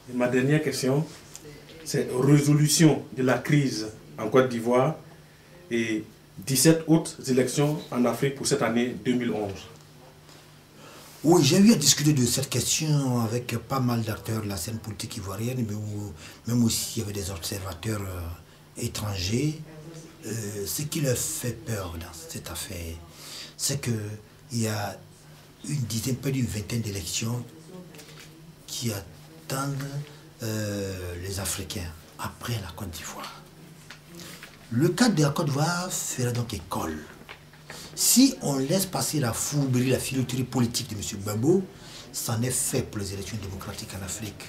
Et ma dernière question, c'est résolution de la crise en Côte d'Ivoire et 17 autres élections en Afrique pour cette année 2011. Oui, j'ai eu à discuter de cette question avec pas mal d'acteurs de la scène politique ivoirienne, mais où même aussi il y avait des observateurs étrangers. Ce qui leur fait peur dans cette affaire, c'est qu'il y a une dizaine, pas d'une vingtaine d'élections qui attendent les Africains après la Côte d'Ivoire. Le cas de la Côte d'Ivoire fera donc école. Si on laisse passer la fourberie, la filouterie politique de M. Gbagbo, c'en est fait pour les élections démocratiques en Afrique.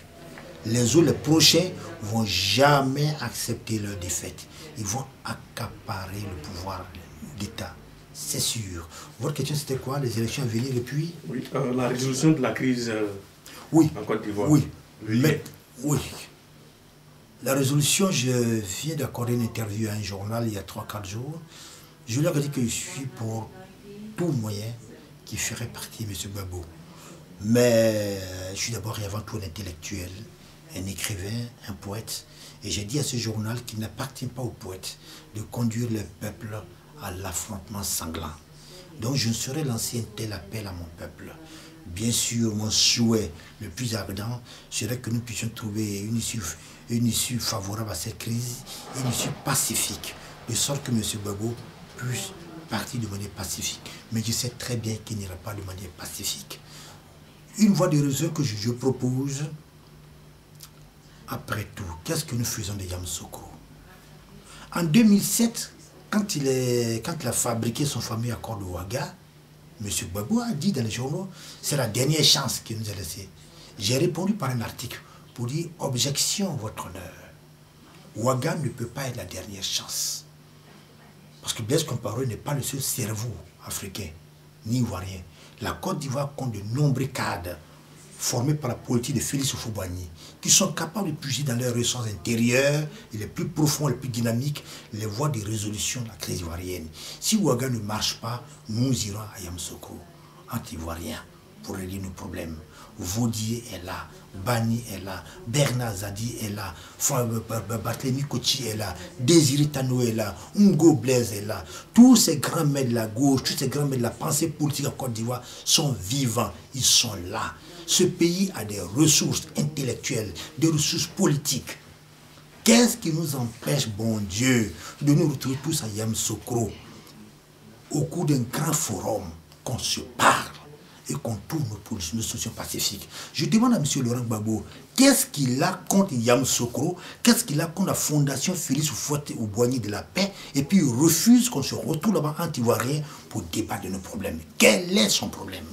Les autres, les prochains, ne vont jamais accepter leur défaite. Ils vont accaparer le pouvoir d'État. C'est sûr. Votre question, c'était quoi? Les élections à venir et puis? Oui, la résolution de la crise oui, en Côte d'Ivoire. Oui, mais, oui. La résolution, je viens d'accorder une interview à un journal il y a 3-4 jours. Je leur ai dit que je suis pour tout moyen qui ferait partie de M. Gbagbo. Mais je suis d'abord et avant tout un intellectuel, un écrivain, un poète. Et j'ai dit à ce journal qu'il n'appartient pas aux poètes de conduire le peuple à l'affrontement sanglant. Donc je ne saurais lancer un tel appel à mon peuple. Bien sûr, mon souhait le plus ardent serait que nous puissions trouver une issue favorable à cette crise, une issue pacifique, de sorte que M. Gbagbo puisse partir de manière pacifique. Mais je sais très bien qu'il n'ira pas de manière pacifique. Une voie de raison que je propose, après tout, qu'est-ce que nous faisons de Yamoussoukro? En 2007, quand il a fabriqué son fameux accord de Ouaga, M. Gbagbo a dit dans les journaux, c'est la dernière chance qu'il nous a laissée. J'ai répondu par un article pour dire, objection, votre honneur. Ouaga ne peut pas être la dernière chance. Parce que Blaise Compaoré n'est pas le seul cerveau africain, ni ivoirien. La Côte d'Ivoire compte de nombreux cadres formés par la politique de Félix Houphouët-Boigny, qui sont capables de puiser dans leurs ressources intérieures et les plus profonds, les plus dynamiques, les voies de résolution de la crise ivoirienne. Si Ouaga ne marche pas, nous irons à Yamoussoukro, anti-ivoirien, pour régler nos problèmes. Vaudier est là, Bani est là, Bernard Zadi est là, Barthélemy Kochi est là, Désiré Tano est là, Ngo Blaise est là. Tous ces grands maîtres de la gauche, tous ces grands maîtres de la pensée politique en Côte d'Ivoire sont vivants, ils sont là. Ce pays a des ressources intellectuelles, des ressources politiques. Qu'est-ce qui nous empêche, bon Dieu, de nous retrouver tous à Yamoussoukro au cours d'un grand forum, qu'on se parle et qu'on trouve nos solutions pacifiques? Je demande à M. Laurent Gbagbo, qu'est-ce qu'il a contre Yamoussoukro, qu'est-ce qu'il a contre la fondation Félix Houphouët-Boigny de la paix, et puis il refuse qu'on se retrouve là-bas anti-ivoirien pour débattre de nos problèmes. Quel est son problème?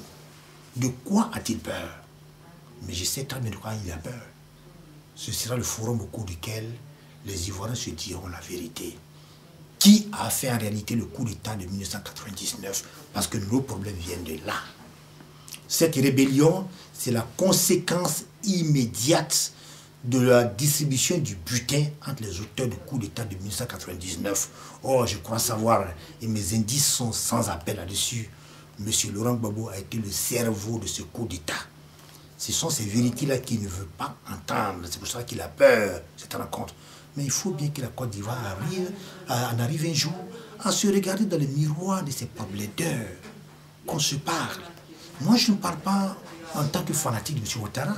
De quoi a-t-il peur? Mais je sais très bien de quoi il a peur. Ce sera le forum au cours duquel les Ivoiriens se diront la vérité. Qui a fait en réalité le coup d'État de 1999? Parce que nos problèmes viennent de là. Cette rébellion, c'est la conséquence immédiate de la distribution du butin entre les auteurs du coup d'État de 1999. Oh, je crois savoir, et mes indices sont sans appel là-dessus. M. Laurent Gbagbo a été le cerveau de ce coup d'État. Ce sont ces vérités-là qu'il ne veut pas entendre. C'est pour ça qu'il a peur, cette rencontre. Mais il faut bien que la Côte d'Ivoire en arrive un jour à se regarder dans le miroir de ses propres leaders, qu'on se parle. Moi, je ne parle pas en tant que fanatique de M. Ouattara.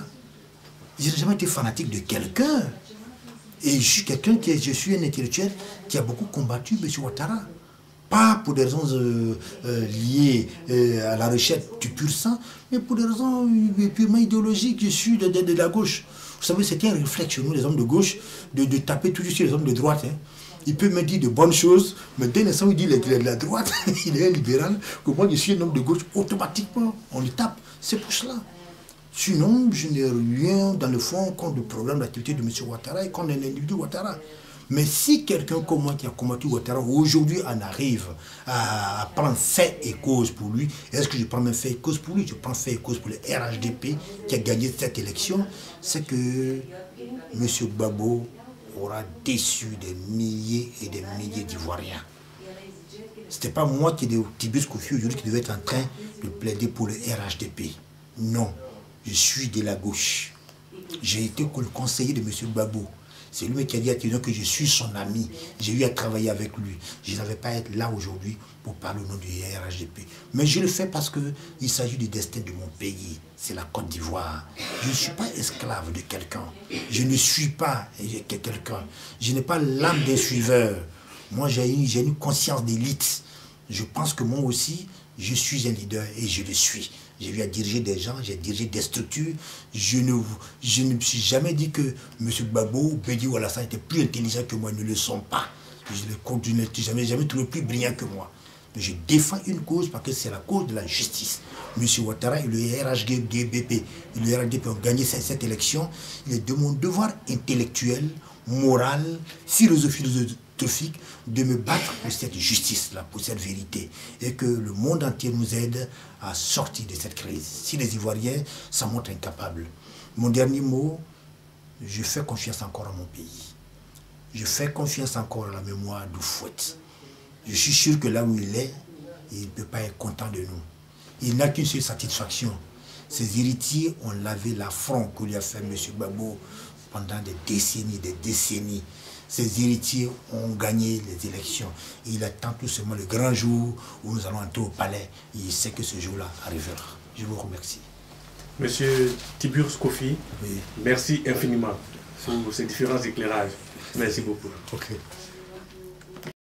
Je n'ai jamais été fanatique de quelqu'un. Et je suis quelqu'un je suis un intellectuel qui a beaucoup combattu M. Ouattara. Pas pour des raisons liées à la recherche du pur sang, mais pour des raisons purement idéologiques. Je suis de la gauche. Vous savez, c'était un réflexe chez nous, les hommes de gauche, de taper toujours sur les hommes de droite. Hein. Il peut me dire de bonnes choses, mais dès l'instant où il dit qu'il est de la droite, il est un libéral, que moi je suis un homme de gauche, automatiquement, on le tape. C'est pour cela. Sinon, je n'ai rien dans le fond contre le programme d'activité de M. Ouattara et contre l'individu Ouattara. Mais si quelqu'un comme moi qui a combattu Ouattara aujourd'hui en arrive à prendre fait et cause pour lui, est-ce que je prends même fait et cause pour lui? Je prends fait et cause pour le RHDP qui a gagné cette élection. C'est que M. Gbagbo aura déçu des milliers et des milliers d'Ivoiriens. Ce n'était pas moi qui, Tibius Kofi aujourd'hui, qui devait être en train de plaider pour le RHDP. Non, je suis de la gauche. J'ai été le conseiller de M. Gbagbo. C'est lui qui a dit à Ténon que je suis son ami. J'ai eu à travailler avec lui. Je n'avais pas à être là aujourd'hui pour parler au nom du RHDP. Mais je le fais parce qu'il s'agit du destin de mon pays. C'est la Côte d'Ivoire. Je ne suis pas esclave de quelqu'un. Je ne suis pas quelqu'un. Je n'ai pas l'âme d'un suiveur. Moi, j'ai une conscience d'élite. Je pense que moi aussi, je suis un leader et je le suis. J'ai eu à diriger des gens, j'ai dirigé des structures. Je ne me suis jamais dit que M. Gbagbo ou Bédi ou Alassane étaient plus intelligents que moi. Ils ne le sont pas. Je n'ai jamais trouvé plus brillant que moi. Mais je défends une cause parce que c'est la cause de la justice. M. Ouattara et le RHDP et le RHDP ont gagné cette élection. Il est de mon devoir intellectuel, moral, philosophique de me battre pour cette justice-là, pour cette vérité. Et que le monde entier nous aide à sortir de cette crise. Si les Ivoiriens s'en montrent incapables. Mon dernier mot, je fais confiance encore à mon pays. Je fais confiance encore à la mémoire d'Oufouette. Je suis sûr que là où il est, il ne peut pas être content de nous. Il n'a qu'une seule satisfaction. Ses héritiers ont lavé l'affront que lui a fait M. Gbagbo pendant des décennies. Ses héritiers ont gagné les élections. Il attend tout simplement le grand jour où nous allons entrer au palais. Et il sait que ce jour-là arrivera. Je vous remercie. Monsieur Tiburce Kofi, oui. Merci infiniment pour ces différents éclairages. Merci beaucoup. Ok.